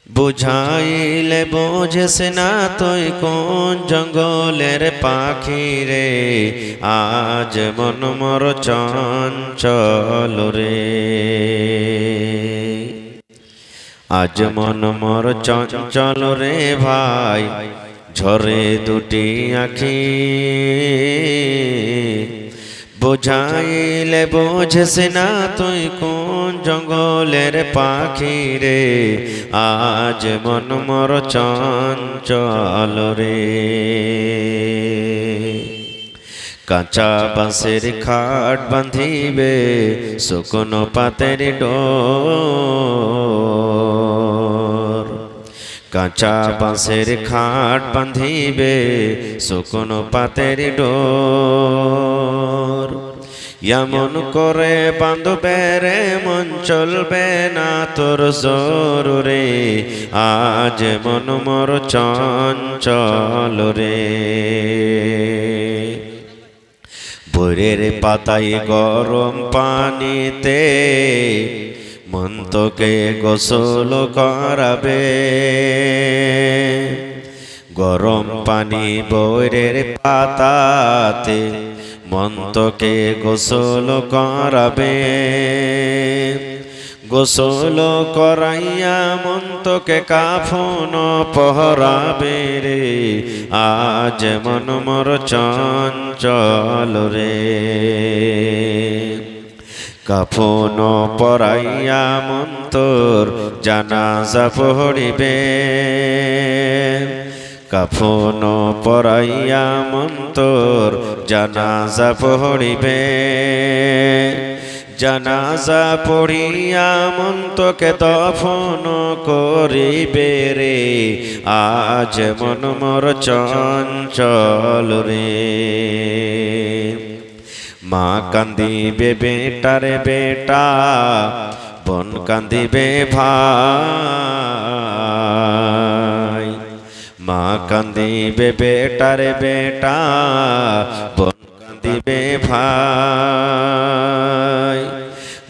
বুঝাইলে বোঝেস না তুই কোন জঙ্গলের পাখি রে, আজ মন মোর চঞ্চল রে, আজ মন মোর চঞ্চল রে ভাই, ঝরে দুটি আখি। বুঝাইলে বোঝেস না তুই কোন জঙ্গলের পাখি রে, আজ মন মোর চঞ্চল রে। কাঁচা বাঁশের খাট বাঁধিবে শুকনো পাতের ডোর, কাঁচা বাঁশের খাট বাঁধিবে শুকনো পাতের ডোর। এমন করে বাঁধবে রে মন চলবে না তোর জোর রে, আজ মন মোর চঞ্চল রে। ভোরের পাতায় গরম পানিতে মন তোকে গোসল করাবে, গরম পানি ভোরের পাতাতে মন তোকে গোসল করাবে। গোসল করাইয়া মন তোকে কাফন পহরাবে রে, আজ মন মোর চঞ্চল রে। কাফন পরাইয়া মন তোর জানাজা পড়িবে, কাফন পরাইয়া মন তোর জানাজা পড়িবে। জানাজা পড়িয়া মন তোকে দফন করিবে রে, আজ মন মোর চঞ্চল রে। মা কান্দিবে বেটারে বেটা, বোন কান্দিবে ভাই, মা কান্দিবে বেটারে বেটা, বোন কান্দিবে ভাই।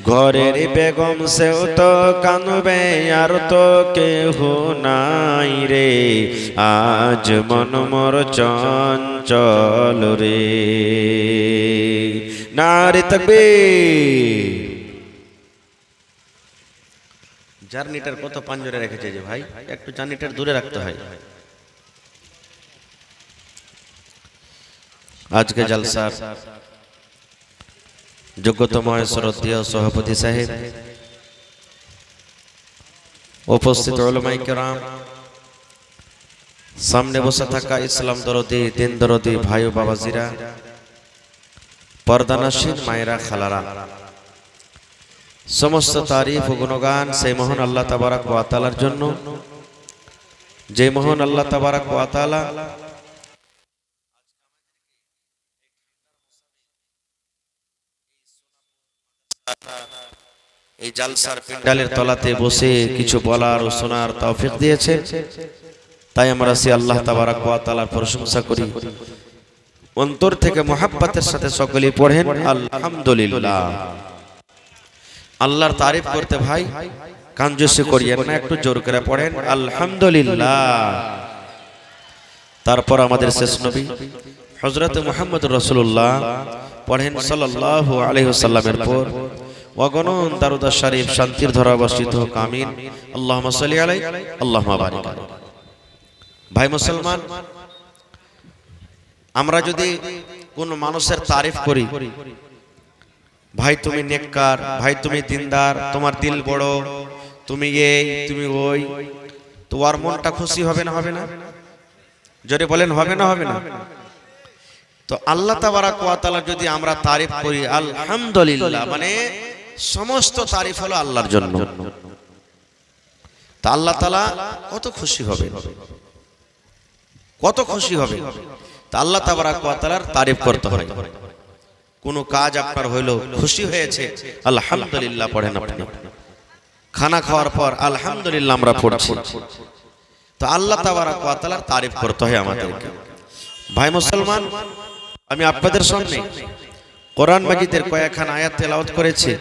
ঘরের বেগম সেও তো কাঁদবে আর তো কেহ নাই রে, আজ মন মোর চঞ্চল রে। নারে তাকবীর। জার্নিটার কত পাঞ্জরে রেখেছে যে ভাই, একটু জার্নিটার দূরে রাখতে হয়। আজকে জলসার যোগ্যতম শ্রদ্ধেয় সভাপতি সাহেব, উপস্থিত উলামায়ে কেরাম, সামনে বসে থাকা ইসলাম দরদি দিন দরদি ভাই ও বাবাজিরা, পর্দানশীন মায়েরা খালারা, সমস্ত তারিফ ও গুণগান সেই মহান আল্লাহ তাবারক ওয়া তাআলার জন্য, যে মহান আল্লাহ তাবারক ওয়া তাআলা এই জালসার প্যান্ডেলের তলাতে বসে কিছু বলার ও শোনার তৌফিক দিয়েছে। তাই আমরা সেই আল্লাহ তাবারক ওয়া তাআলার প্রশংসা করি, অন্তর থেকে মুহাব্বতের সাথে সকলেই পড়েন আলহামদুলিল্লাহ। আল্লাহর তারিফ করতে ভাই কাঞ্জুসি করিয়েন না, একটু জোর করে পড়েন আলহামদুলিল্লাহ। তারপর আমাদের শেষ নবী হযরত মুহাম্মদ রাসূলুল্লাহ পড়েন সাল্লাল্লাহু আলাইহি ওয়াসাল্লামের পর অগণন দারুদ শরীফ শান্তির ধারা বর্ষিত হোক, আমিন। আল্লাহুম্মা সাল্লি আলাইহি আল্লাহুম্মা বারিক আলাইহি। ভাই মুসলমান, আমরা যদি কোন মানুষের তারিফ করি, ভাই তুমি নেককার, ভাই তুমি দিনদার, তোমার দিল বড়, তুমি এই তুমি ওই, তো ওর মনটা খুশি হবে না? হবে না? জোরে বলেন হবে না? হবে না? তো আল্লাহ তাবারক ওয়া তাআলা যদি আমরা তারিফ করি আলহামদুলিল্লাহ, মানে সমস্ত তারিফ হলো আল্লাহর জন্য, তা আল্লাহ তাআলা কত খুশি হবে, কত খুশি হবে। তা আল্লাহ তাবারক ওয়া তাআলার তারিফ করতে হয়। কোন কাজ আপনার হইলো, খুশি হয়েছে, আলহামদুলিল্লাহ পড়েন। আপনি খানা খাওয়ার পর আলহামদুলিল্লাহ আমরা পড়ছি, তো আল্লাহ তাবারক ওয়া তাআলার তারিফ করতে হয় আমাদেরকে। ভাই মুসলমান, আমি আপনাদের সামনে কোরআন মাজিদের কয়েকখানা আয়াত তেলাওয়াত করেছি,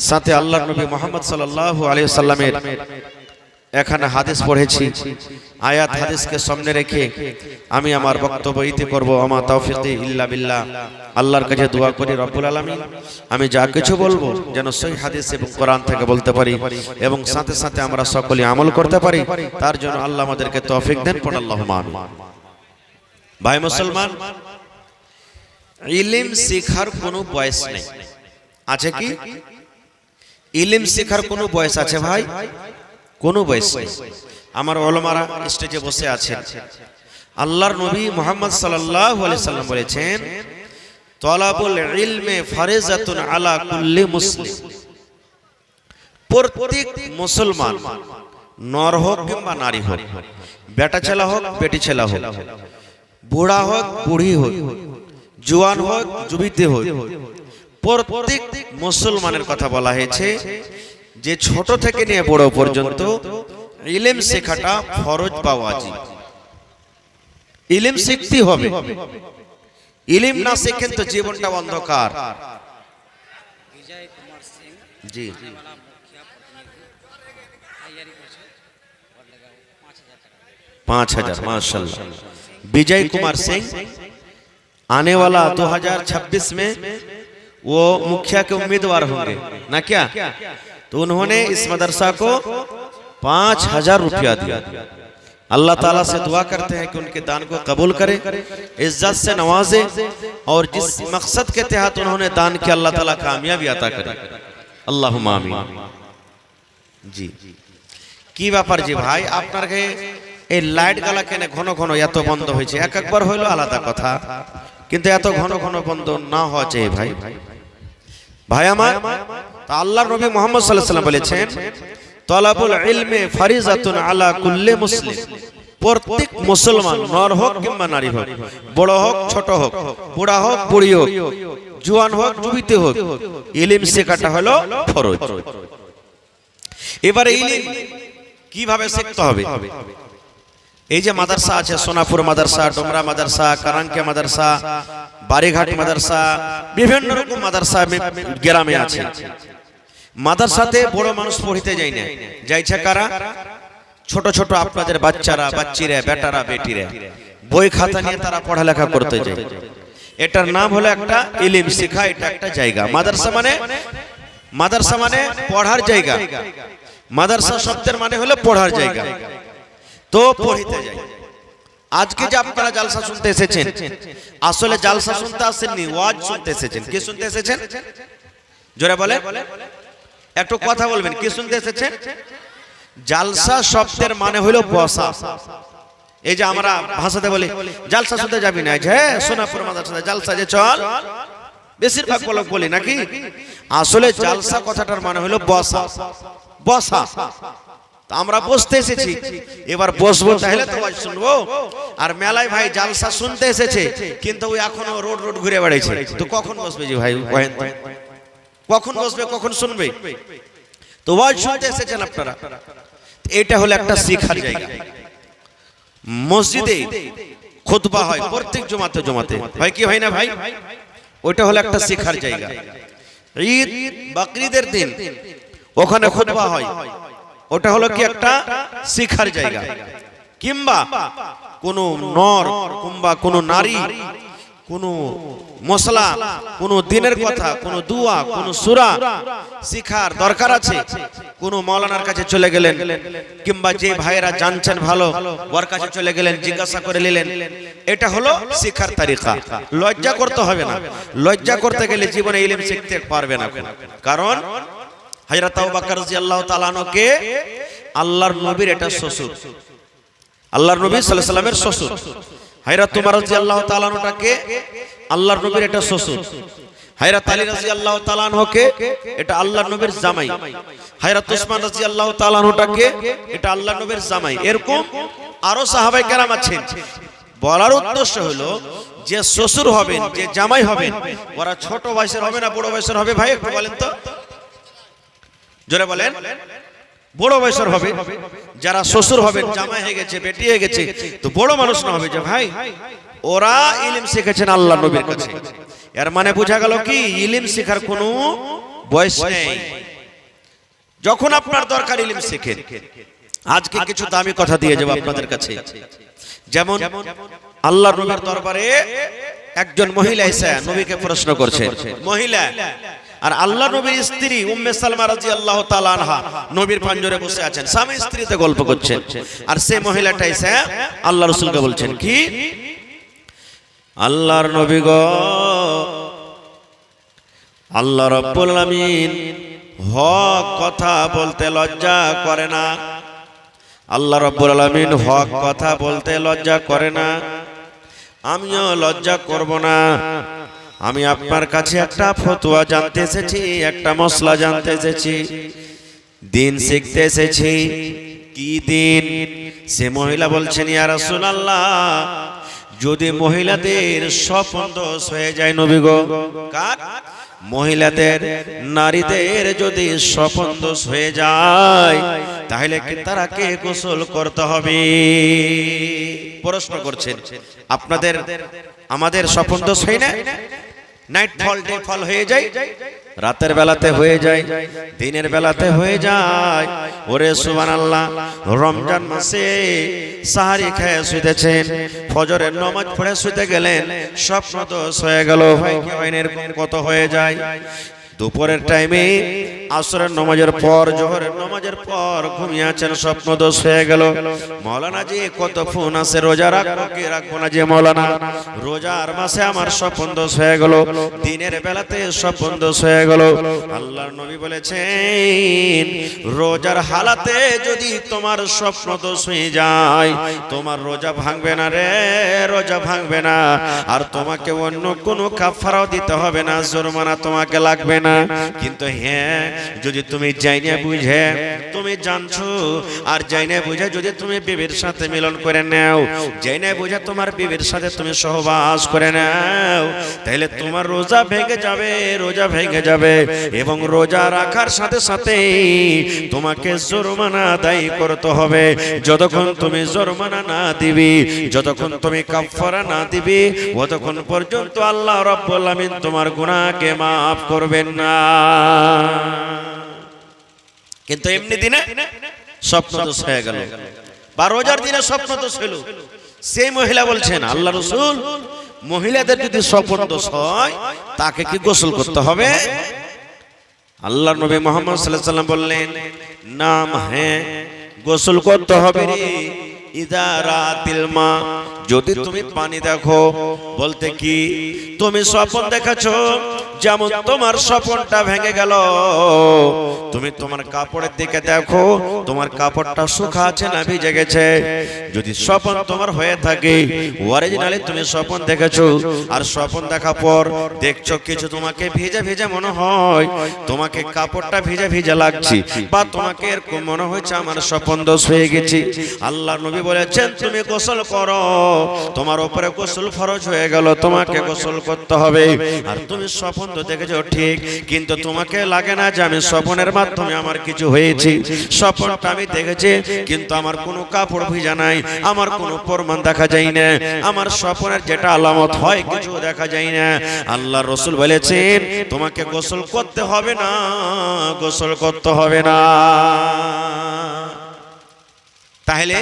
সাথে আল্লাহর নবী মুহাম্মদ সাল্লাল্লাহু আলাইহি ওয়াসাল্লামের এখানে হাদিস পড়েছি, আয়াত হাদিসকে সামনে রেখে আমি আমার বক্তব্য ইতি করব। আমা তাওফিকি ইল্লা বিল্লাহ। আল্লাহর কাছে দোয়া করি রব্বুল আলামিন আমি যা কিছু বলবো যেন সহিহ হাদিস এবং কোরআন থেকে বলতে পারি এবং সাথে সাথে আমরা সকলে আমল করতে পারি, তার জন্য আল্লাহ আমাদেরকে তৌফিক দেন। পড় আল্লাহুম্মা আমিন। ভাই মুসলমান, ইলম শেখার কোনো বয়স নেই, আছে কি? ইলম শেখার কোনো বয়স আছে ভাই? কোনো বয়স নেই। আমার উলামারা স্টেজে বসে আছেন, আল্লাহর নবী মুহাম্মদ সাল্লাল্লাহু আলাইহি সাল্লাম বলেছেন, তলাবুল ইলমে ফারিজাতুন আলা কুল্লি মুসলিম। প্রত্যেক মুসলমান, নর হোক কিংবা নারী হোক, বেটা ছেলে হোক বেটি ছেলে হোক, বুড়া হোক বুড়ি হোক, জওয়ান হোক যুবতী হোক, প্রত্যেক মুসলমানের কথা বলা হয়েছে যে ছোট থেকে নিয়ে বড় পর্যন্ত ইলম শেখাটা ফরজ বা ওয়াজিব। ইলম শিখতে হবে, ইলম না শিখেন তো জীবনটা অন্ধকার। জি, 5000 माशाल्लाह। विजय कुमार सिंह आने वाला 2026 में वो मुखिया के उम्मीदवार होंगे ना क्या? तो उन्होंने इस मदरसा को 5000 रुपया दिया। अल्लाह ताला से दुआ करते हैं कि उनके दान को कबूल करे, इज्जत से नवाजे और जिस मकसद के तहत उन्होंने दान किया अल्लाह ताला कामयाबी अता करे। अल्लाहुम्मा आमीन। जी কি ব্যাপার জি ভাই, আপনার এই লাইট গালা কেন ঘন ঘন এত বন্ধ হয়েছে? একবার হইলো আলাদা কথা, কিন্তু এত ঘন ঘন বন্ধ না হওয়া চাই ভাই। ভাই আমার, তা আল্লাহর নবী মুহাম্মদ সাল্লাল্লাহু আলাইহি ওয়াসাল্লাম বলেছেন, তলাবুল ইলমে ফারিজাতুন আলা কুল্লি মুসলিম। প্রত্যেক মুসলমান, নর হোক কিংবা নারী হোক, বড় হোক ছোট হোক, বুড়া হোক বুড়ি হোক, জওয়ান হোক যুবতী হোক, ইলম শেখাটা হলো ফরজ। এবারে ইলম কিভাবে শিখতে হবে? এই যে মাদ্রাসা আছে, সোনাপুর মাদ্রাসা, ডোমরা মাদ্রাসা, কারাঙ্কে মাদ্রাসা, বাড়িঘাট মাদ্রাসা, বিভিন্ন রকম মাদ্রাসা গ্রামে আছে। মাদ্রাসাতে বড় মানুষ পড়িতে যায় না, যাইছে কারা? ছোট ছোট আপনাদের বাচ্চারা, বাচ্চিরা, বেটারা, বেটিরা বই খাতা নিয়ে তারা পড়ালেখা করতে যায়। এটার নাম হলো একটা ইলম শিখা, এটা একটা জায়গা। মাদ্রাসা মানে পড়ার জায়গা। মাদ্রাসা শব্দের মানে হলো পড়ার জায়গা। তো পড়িতে যাই। আজকে যে আপনারা জালসা শুনতে এসেছেন, আসলে জালসা শুনতে আসেননি, ওয়াজ শুনতে এসেছেন। কি শুনতে এসেছেন? জোরে বলেন, একটু কথা বলবেন। কি শুনতে এসেছেন? জালসা শব্দের মানে হলো বসা। এই যে আমরা ভাষাতে বলি জালসা শুনতে যাবি না, যে সোনাপুর মাদ্রাসাতে জালসা যে চল, বেশিরভাগ লোক বলি নাকি? আসলে জালসা কথাটার মানে হলো বসা। বসা, আমরা বসতে এসেছি, এবার বসবো, তাহলে তো ওয়াজ শুনবো। আর মেলায় ভাই জালসা শুনতে এসেছে, কিন্তু ওই এখনো রোড রোড ঘুরে বেড়াইছে। তো কখন বসবে জি ভাই? কখন বসবে, কখন শুনবে? তো ওয়াজ শুনতে এসেছেন আপনারা। এটা হলো একটা শিক্ষার জায়গা। মসজিদে খুতবা হয় প্রত্যেক জুমাতে হয় কি হয় না ভাই? ওইটা হলো একটা শিক্ষার জায়গা। ঈদ বকরিদের দিন ওখানে খুতবা হয়, ওটা হলো কি একটা শিক্ষার জায়গা। কিংবা কোন নর কিংবা কোন নারী কোন মশলা, কোন দিনের কথা, কোন দুয়া, কোন সূরা শিখার দরকার আছে, কোন মাওলানার কাছে চলে গেলেন, কিংবা যে ভাইরা জানছেন ভালো ওর কাছে চলে গেলেন, জিজ্ঞাসা করে নিলেন। এটা হলো শিখার তরিকা। লজ্জা করতে হবে না। লজ্জা করতে গেলে জীবনে ইলম শিখতে পারবে না। কারণ হযরত আবু বকর রাদিয়াল্লাহু তাআলা আনহুকে আল্লাহর নবীর এটা শ্বশুর, আল্লাহর নবী সাল্লাল্লাহু আলাইহি ওয়াসাল্লামের শ্বশুর। হযরত উমর রাদিয়াল্লাহু তাআলা আনহুকে আল্লাহর নবীর এটা শ্বশুর। হযরত আলী রাদিয়াল্লাহু তাআলা আনহুকে এটা আল্লাহর নবীর জামাই। হযরত উসমান রাদিয়াল্লাহু তাআলা আনহুটাকে এটা আল্লাহর নবীর জামাই। এরকম আরো সাহাবায়ে কেরাম আছেন। বলার উদ্দেশ্য হলো যে শ্বশুর হবেন, যে জামাই হবেন, ওরা ছোট বয়সের হবে না বড় বয়সের হবে? ভাই একটু বলেন তো, জোরে বলেন। বড় বয়সের হবে। যারা শ্বশুর হবেন, জামাই হয়ে গেছে, বেটি হয়ে গেছে, তো বড় মানুষ না হবে যে ভাই ওরা ইলম শিখেছেন আল্লাহর নবীর কাছে। এর মানে বোঝা গেল কি ইলম শেখার কোনো বয়স নেই। যখন আপনার দরকার ইলম শিখেন। আজকে কিছু দামি কথা দিয়ে যাব আপনাদের কাছে। যেমন আল্লাহর নবীর দরবারে একজন মহিলা এসে নবীকে প্রশ্ন করছে, মহিলা আর আল্লাহ নবীর স্ত্রী উম্মে সালমা রাদিয়াল্লাহু তাআলা আনহা নবীর পাঞ্জরে বসে আছেন, স্বামী স্ত্রীতে গল্প করছেন। আর সেই মহিলাটা এসে আল্লাহ রাসূলকে বলছেন কি, আল্লাহর নবী গো, আল্লাহ রাব্বুল আলামিন হক কথা বলতে লজ্জা করে না। আল্লাহ রাব্বুল আলামিন হক কথা বলতে লজ্জা করে না, আমিও লজ্জা করব না। আমি আপনার কাছে একটা ফতোয়া জানতে এসেছি, একটা মশলা জানতে এসেছি, দিন শিখতে এসেছি। কি দিন? সে মহিলা বলছেন, ইয়া রাসূলুল্লাহ, যদি মহিলাদের স্বপ্ন দোষ হয়ে যায় নবী গো, কার? মহিলাদের, নারীদের যদি স্বপ্ন দোষ হয়ে যায় তাহলে কি তারাকে গোসল করতে হবে? প্রশ্ন করছেন। আপনাদের আমাদের স্বপ্ন দোষ হয় না? নাইট ফল ডে ফল হয়ে যায়, রাতের বেলাতে হয়ে যায়, দিনের বেলাতে হয়ে যায়। ওরে সুবহানাল্লাহ, রমজান মাসে সাহারি খেয়ে শুইতেছেন, ফজরের নামাজ পড়ে শুইতে গেলেন, স্বপ্ন দোষ হয়ে গেল। এরকম কত হয়ে যায়। দুপুরের টাইমে আসরের নামাজের পর, জোহরের নামাজের পর ঘুমিয়ে আছেন, স্বপ্ন দোষ হয়ে গেল। মাওলানা জি কত ফোন আছে, রোজা রাখবো কি রাখবো না? যে মাওলানা রোজার মাসে আমার স্বপ্ন দোষ হয়ে গেল, দিনের বেলাতে স্বপ্ন দোষ হয়ে গেল। আল্লাহর নবী বলেছেন, রোজার হালাতে যদি তোমার স্বপ্ন দোষ হয়ে যায় তোমার রোজা ভাঙবে না রে, রোজা ভাঙবে না। আর তোমাকে অন্য কোনো কাফারাও দিতে হবে না, জরিমানা তোমাকে লাগবে না। কিন্তু হ্যাঁ, যদি তুমি জাইনে বুঝে, তুমি জানছো আর জাইনে বুঝে যদি তুমি বিবির সাথে মিলন করে নাও, জাইনে বুঝে তোমার বিবির সাথে তুমি সহবাস করে নাও, তাহলে তোমার রোজা ভেঙে যাবে, রোজা ভেঙে যাবে। এবং রোজা রাখার সাথে সাথে তোমাকে জরিমানা আদায় করতে হবে। যতক্ষণ তুমি জরিমানা না দিবি, যতক্ষণ তুমি কাফারা না দিবি, ততক্ষণ পর্যন্ত আল্লাহ রাব্বুল আলামিন তোমার গুনাহকে মাফ করবেন না। কিন্তু এমনি দিনে স্বপ্ন দোষ হয়ে গেল বা রোজার দিনে স্বপ্ন দোষ হলো, সেই মহিলা বলছেন, আল্লাহ রাসূল, মহিলাদের যদি স্বপ্ন দোষ হয় তাকে কি গোসল করতে হবে? আল্লাহর নবী মুহাম্মদ সাল্লাল্লাহু আলাইহি ওয়াসাল্লাম বললেন, নাম, হ্যাঁ গোসল করতে হবে রে। ইযা রাতিল মা, যদি তুমি পানি দেখো, বলতে কি তুমি স্বপ্ন দেখেছো, যেমন তোমার স্বপ্নটা ভেঙে গেল, তুমি তোমার কাপড়ের দিকে দেখো, তোমার কাপড়টা শুকা আছে না ভিজে গেছে। যদি স্বপ্ন তোমার হয়ে থাকে, অরিজিনালি তুমি স্বপ্ন দেখেছো, আর স্বপ্ন দেখার পর দেখছো কিছু তোমাকে ভিজে ভিজে মনে হয়, তোমাকে কাপড়টা ভিজে ভিজে লাগছে, বা তোমাকে এরকম মনে হচ্ছে আমার স্বপ্ন দোষ হয়ে গেছে, আল্লাহর নবী বলেছেন তুমি গোসল করো, তোমার উপরে গোসল ফরজ হয়ে গেল, তোমাকে গোসল করতে হবে। আর তুমি স্বপ্ন তো দেখেছো ঠিক, কিন্তু তোমাকে লাগে না যে আমি স্বপ্নের মাধ্যমে আমার কিছু হয়েছে, স্বপ্নটা আমি দেখেছি কিন্তু আমার কোনো কাপড় ভিজা নাই, আমার কোনো প্রমাণ দেখা যায় না, আমার স্বপ্নের যেটা আলামত হয় কিছু দেখা যায় না। আল্লাহর রাসূল বলেছেন তোমাকে গোসল করতে হবে না, গোসল করতে হবে না। তাহলে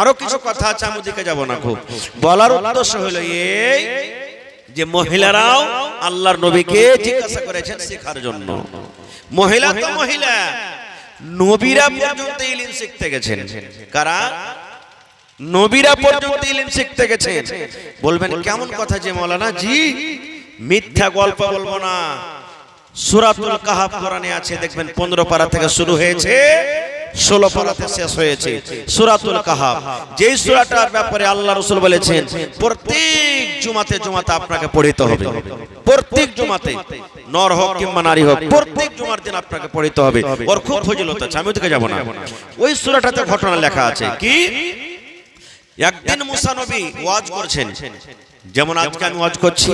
আরো কিছু কথা আছে, আমি দিকে যাব না, খুব বলার উদ্দেশ্য হলো এই যে মহিলারাও আল্লাহর নবীকে জিজ্ঞাসা করেছেন শেখার জন্য। মহিলা তো মহিলা, নবীরা পর্যন্ত ইলম শিখতে গেছেন। কারা? নবীরা পর্যন্ত ইলম শিখতে গেছেন। বলবেন কেমন কথা যে মাওলানা জি, মিথ্যা গল্প বলবো না। সূরাতুল কাহাফ কোরআনে আছে, দেখবেন 15 পারা থেকে শুরু হয়েছে, 16 পারাতে শেষ হয়েছে সূরাতুল কাহাফ। যেই সূরাটার ব্যাপারে আল্লাহ রাসূল বলেছেন প্রত্যেক জুমাতে জুমাতে আপনাকে পড়তে হবে, প্রত্যেক জুমাতে, নর হোক কিংবা নারী হোক, প্রত্যেক জুমার দিন আপনাকে পড়তে হবে। ওর খুব ফজিলত আছে, আমি ওদিকে যাব না। ওই সূরাটাতে ঘটনা লেখা আছে কি, একদিন মুসা নবী ওয়াজ করছেন, যেমন আজকে আমি ওয়াজ করছি,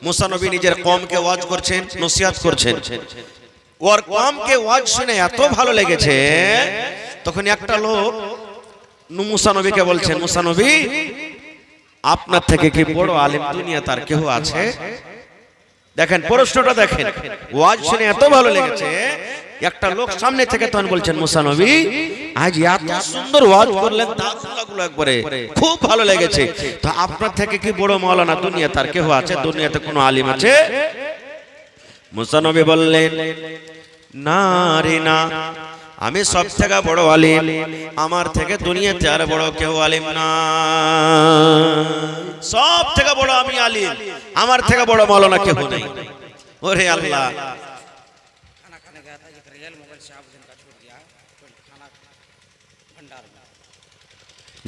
মুসা নবী নিজের কওমকে ওয়াজ করছেন, নসিহত করছেন। ওর কওমকে ওয়াজ শুনে এত ভালো লেগেছে, তখন একটা লোক মুসা নবীকে বলছেন, মুসা নবী আপনার থেকে কি বড় আলেম দুনিয়া তার কেউ আছে? দেখেন প্রশ্নটা দেখেন, ওয়াজ শুনে এত ভালো লেগেছে, একটা লোক সামনে থেকে তখন বলছেন মুসা নবী আজ এত সুন্দর ওয়াজ করলেন, দাঁতগুলো একবারে খুব ভালো লেগেছে। তো আপনার থেকে কি বড় মাওলানা দুনিয়াতে আর কেউ আছে? দুনিয়াতে কোনো আলিম আছে? মুসা নবী বললেন না রে না, আমি সব থেকে বড় আলিম, আমার থেকে দুনিয়াতে আর বড় কেউ আলিম না। সব থেকে বড় আমি আলিম, আমার থেকে বড় মাওলানা কেউ নেই। ওরে আল্লাহ,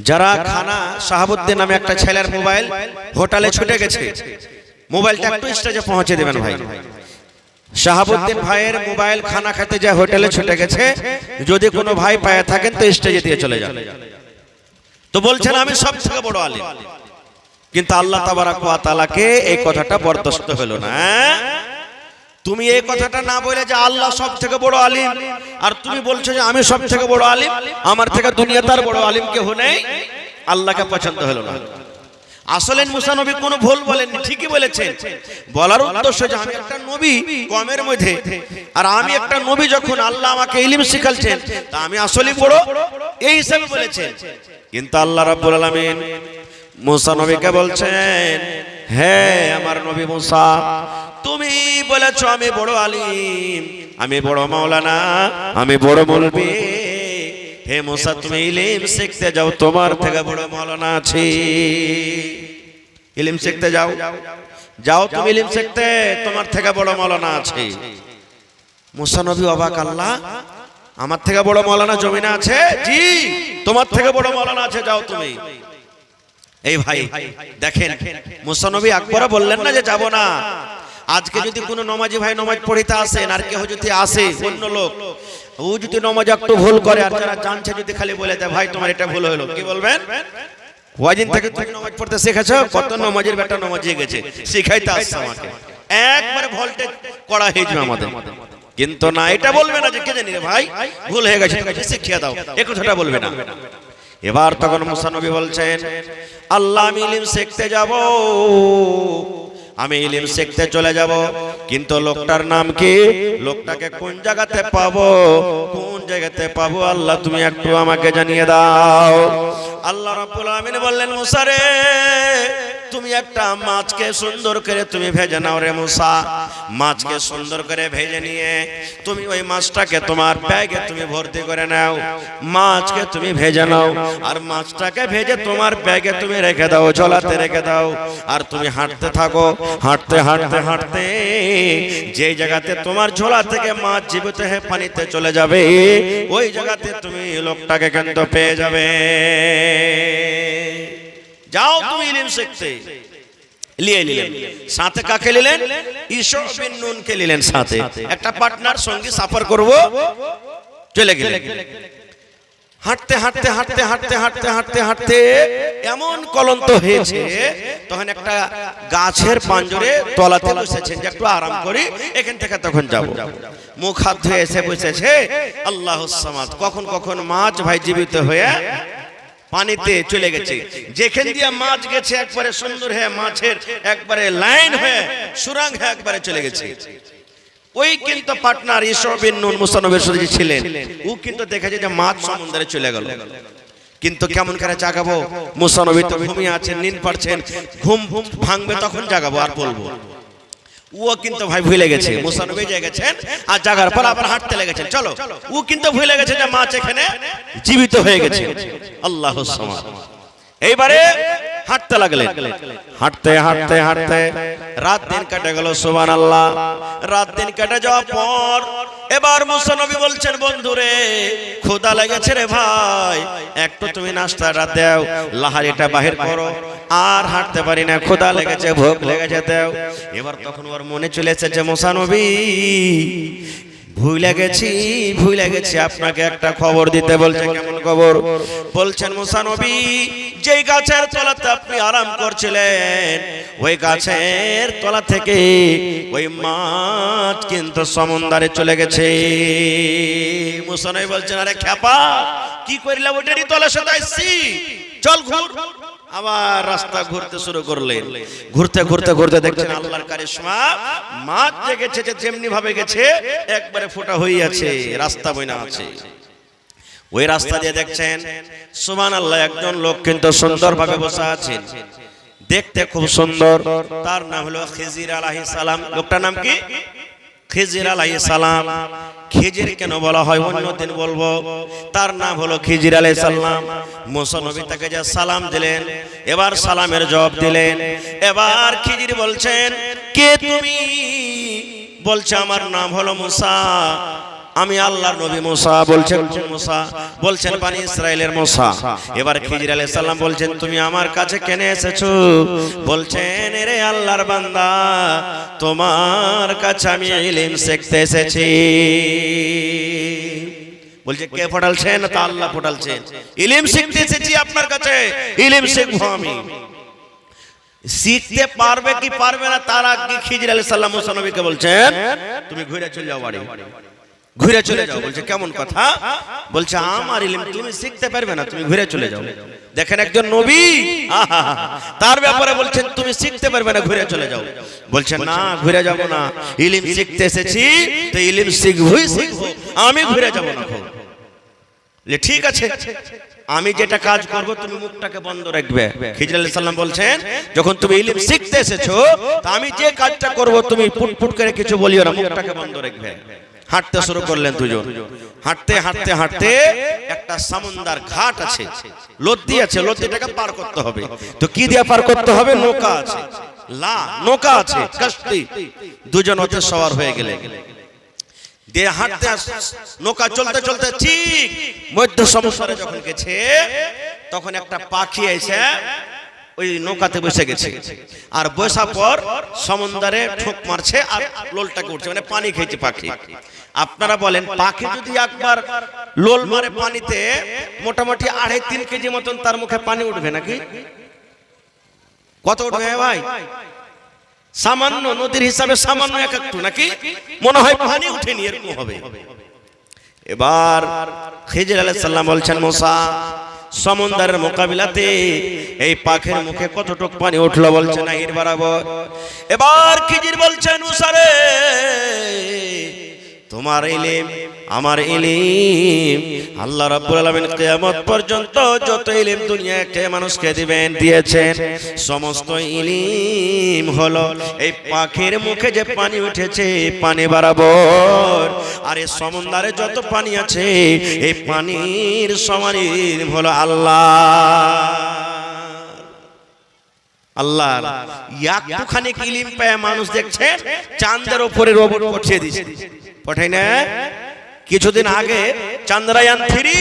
যারা খানা শাহাবুদ্দিন নামে একটা ছেলের মোবাইল হোটেলে ছুটে গেছে, মোবাইলটা একটু স্টেজে পৌঁছে দেবেন ভাই। শাহাবুদ্দিন ভাইয়ের মোবাইল খানা খেতে যায় হোটেলে ছুটে গেছে, যদি কোনো ভাই পায়ে থাকেন তো স্টেজে দিয়ে চলে যান। তো বলছেন আমি সব থেকে বড় আলিম, কিন্তু আল্লাহ তাবারাক ওয়া তাআলাকে এই কথাটা বরদাস্ত হলো না। তুমি এই কথাটা না বলে যে আল্লাহ সব থেকে বড় আলিম, আর তুমি বলছো যে আমি সব থেকে বড় আলিম, আমার থেকে দুনিয়াতে আর বড় আলিম কেউ নেই, আল্লাহকে পছন্দ হলো না। আসলে মুসা নবী কোনো ভুল বলেননি, ঠিকই বলেছেন। বলার উদ্দেশ্য যে আমি একটা নবী কমের মধ্যে, আর আমি একটা নবী, যখন আল্লাহ আমাকে ইলম শিখাচ্ছেন তা আমি আসলে বড়, এই হিসাবে বলেছেন। কিন্তু আল্লাহ রাব্বুল আলামিন মুসা নবীকে বলছেন, হে আমার নবী মুসা, তুমি বলেছো আমি বড় আলিম, আমি বড় মাওলানা, আমি বড় মৌলবী। হে মুসা, তুমি ইলম শিখতে যাও, তোমার থেকে বড় মাওলানা আছে। ইলম শিখতে যাও, যাও তুমি ইলম শিখতে, তোমার থেকে বড় মাওলানা আছে। মুসা নবী অবাক, আল্লাহ আমার থেকে বড় মাওলানা জমিনে আছে? জি, তোমার থেকে বড় মাওলানা আছে, যাও তুমি। এই ভাই দেখেন, মুসা নবী একবারও বললেন না যে যাব না। আজকে যদি কোনো নমাজি ভাই নমাজ পড়িতে আসেন, আর কেউ যদি আসে অন্য লোক, ও যদি নমাজ একটু ভুল করে, আর যারা জানছে যদি খালি বলে দেয় ভাই তোমার এটা ভুল হলো, কি বলবেন? ওয়াজিন থেকে তুমি নমাজ পড়তে শিখেছো, কত নমাজের বেটা নমাজি গেছে, শিখাইতে আসছে আমাকে, একবারে ভোল্টেজ করা হয়ে যাবে আমাদের। কিন্তু না, এটা বলবে না যে কে জানি রে ভাই ভুল হয়ে গেছে, শিখিয়ে দাও, এ কথাটা বলবে না। এবার তখন মুসা নবী বলছেন, আল্লাহ আমি ইলম শিখতে যাব, আমি ইলম শিখতে চলে যাব, কিন্তু লোকটার নাম কি, লোকটাকে কোন জায়গাতে পাবো, কোন জায়গাতে পাবো আল্লাহ তুমি একটু আমাকে জানিয়ে দাও। আল্লাহ রাব্বুল আলামিন বললেন, মুসা রে, তুমি একটা মাছকে সুন্দর করে তুমি ভেজে নাও রে মুসা। মাছকে সুন্দর করে ভেজে নিয়ে তুমি ওই মাছটাকে তোমার ব্যাগে তুমি ভর্তি করে নাও, মাছকে তুমি ভেজে নাও, আর মাছটাকে ভেজে তোমার ব্যাগে তুমি রেখে দাও, ঝোলাতে রেখে দাও। আর তুমি হাঁটতে থাকো, হাঁটতে হাঁটতে হাঁটতে যে জায়গাতে তোমার ঝোলা থেকে মাছ জীবিত হয়ে পানিতে চলে যাবে, ওই জায়গাতে তুমি লোকটাকে কিন্তু পেয়ে যাবে। যাও তুমি ইলম শিখতে। লিয়ে নিলেন, সাথে কাকে নিলেন? ইশা বিন নুন কে নিলেন সাথে, একটা পার্টনার, সঙ্গী সফর করব, চলে গেলেন। হাঁটতে হাঁটতে হাঁটতে হাঁটতে হাঁটতে হাঁটতে হাঁটতে এমন ক্লান্ত হয়েছে, তখন একটা গাছের পাঞ্জরে তলাতে বসেছেন যে একটু আরাম করি, এখান থেকে তখন যাব। মুখ হাত ধুয়ে এসে বসেছে, আল্লাহুস সামাদ। কখন কখন মাছ ভাই জীবিত হয়ে পানিতে চলে গেছে, যেখান দিয়ে মাছ গেছে একবারে সুন্দর হয়ে, মাছের একবারে লাইন হয়ে সুরাং হয়ে একবারে চলে গেছে। ওই কিন্তু পার্টনার ইশা বিন নুন মুসা নবীর সাথে ছিলেন, ও কিন্তু দেখেছে যে মাছ সমুদ্রে চলে গেল, কিন্তু কেমন করে জাগাবো? মুসা নবী তো ঘুমিয়ে আছেন, নিন পারছেন, ঘুম ভাঙবে তখন জাগাবো আর বলবো। ও কিন্তু ভাই ভুলে গেছে, মুসা নবী জেগেছেন আর জাগার পর আবার হাঁটতে লেগেছেন, চলো। ও কিন্তু ভুলে গেছে যে মাছ এখানে জীবিত হয়ে গেছে। আল্লাহুস সামাদ। এইবারে হাঁটতে লাগলেন, হাঁটতে হাঁটতে হাঁটতে রাত দিন কেটে গেল। সুবহানাল্লাহ। রাত দিন কেটে যাওয়ার পর এবার মুসা নবী বলছেন, বন্ধুরে ক্ষুধা লেগেছে রে ভাই, একটু তুমি নাস্তাটা দাও, লাহারিটা বাহির করো, আর হাঁটতে পারি না, ক্ষুধা লেগেছে, ভোগ লেগেছে, দাও। এবার তখন ওর মনে চলে এসেছে, মুসা নবী ভুলে গেছি আপনাকে একটা খবর দিতে। বলছে, কেমন খবর? বলছেন, মুসা নবী যেই গাছের তলাতে আপনি আরাম করছিলেন, ওই গাছের তলা থেকে ওই মাছ কিন্তু সমুদ্রে চলে গেছে। মুসা নবী বলছেন, আরে খ্যাপা, কি করিলা? ওটারই তলা সাথে আসছি, চল ঘুর। আবার রাস্তা ঘুরতে শুরু করলেন। ঘুরতে ঘুরতে ঘুরতে দেখছেন আল্লাহর কারিশমা, মাছ যে গেছে যেমনি ভাবে গেছে একবারে ফোঁটা হয়ে আছে, রাস্তা বইনা আছে। ওই রাস্তা দিয়ে দেখছেন সুবহানাল্লাহ একজন লোক কিন্তু সুন্দরভাবে বসে আছেন, দেখতে খুব সুন্দর। তার নাম হলো খিজির আলাইহিস সালাম। লোকটার নাম কি? খিজির আলাইহিস সালাম। খিজির কেন বলা হয় অন্যদিন বলবো। তার নাম হলো খিজির আলাইহিস সালাম। মুসা নবী তাকে যে সালাম দিলেন, এবার সালামের জবাব দিলেন। এবার খিজির বলছেন, কে তুমি? বলছে আমার নাম হলো মুসা, আমি আল্লাহর নবী মুসা। বলছেন কোন মুসা? বলছেন বনি ইসরাইলের মুসা। এবার খিজির আলাইহিস সালাম বলছেন, তুমি আমার কাছে কেন এসেছো? বলছেন, রে আল্লাহর বান্দা, তোমার কাছে আমি ইলম শিখতে এসেছি। বলছে কে পড়ালছেন? তা আল্লাহ পড়ালছেন। ইলম শিখতে এসেছি আপনার কাছে, ইলম শিখবো আমি। শিখতে পারবে কি পারবে না তার আগে খিজির আলাইহিস সালাম মুসা নবীকে বলছেন, তুমি ঘুরে চলে যাও বাড়ি, ঘুরে চলে যাও। বলছে কেমন কথা? বলছে আমার ইলম তুমি শিখতে পারবে না, তুমি ঘুরে চলে যাও। দেখেন একজন নবী, তার ব্যাপারে বলছেন তুমি শিখতে পারবে না, ঘুরে চলে যাও। বলছেন না, ঘুরে যাব না, ইলম শিখতে এসেছি তো ইলম শিখবই শিখবো, আমি ঘুরে যাব না। ঠিক আছে, আমি যেটা কাজ করব তুমি মুখটাকে বন্ধ রাখবে। খিজির আলাইহিস সালাম বলছেন, যখন তুমি ইলম শিখতে এসেছো তা আমি যে কাজটা করব তুমি পুটপুট করে কিছু বলিও না, মুখটাকে বন্ধ রাখবে। হাঁটতে শুরু করলেন দুজন। হাঁটতে হাঁটতে হাঁটতে একটা সমুদ্র ঘাট আছে, লদ্দি আছে, লদ্দিটাকে পার করতে হবে। তো কি দিয়ে পার করতে হবে? নৌকা আছে, নৌকা আছে, কাশতি। দুজন ওতে সওয়ার হয়ে গেলেন। দিয়ে হাঁটতে নৌকা চলতে চলতে ঠিক মধ্য সমুদ্রে যখন গেছে, তখন একটা পাখি এসে ওই নৌকাতে বসে গেছে। আর বসার পর সমুদ্রে ঠোক মারছে আর লোলটাকে উঠছে, মানে পানি খেয়েছে পাখি। আপনারা বলেন, পাখি যদি একবার লোল মারে পানিতে, মোটামুটি 2.5-3 কেজি মতন তার মুখে পানি উঠবে নাকি? কত উঠবে ভাই? সামান্য, নদীর হিসাবে সামান্য এক একটু নাকি? মনে হয় পানি উঠেনি, এরকম হবে। এবার খিজির আলাইহিস সালাম বলছেন, মুসা সমুদ্রের মোকাবিলাতে এই পাখির মুখে কতটুক পানি উঠলো? বলছে না, এর বরাবর। এবার খিজির বলছেন, মুসা রে, তোমার ইলম আমার ইলম আল্লাহ রাব্বুল আলামিন কিয়ামত পর্যন্ত যত ইলম দুনিয়াতে মানুষকে দিবেন দিয়েছেন, সমস্ত ইলম হলো এই পাখির মুখে যে পানি উঠেছে পানি বরাবর। আর এই সমুদ্রে যত পানি আছে এই পানির সমান ইলম হলো আল্লাহ। আল্লাহ একটুখানি ইলম পেয়ে মানুষ দেখছে চাঁদের উপরে রোবট পাঠিয়ে দিয়েছে। পাঠাই না? কিছুদিন আগে চন্দ্রয়ান 3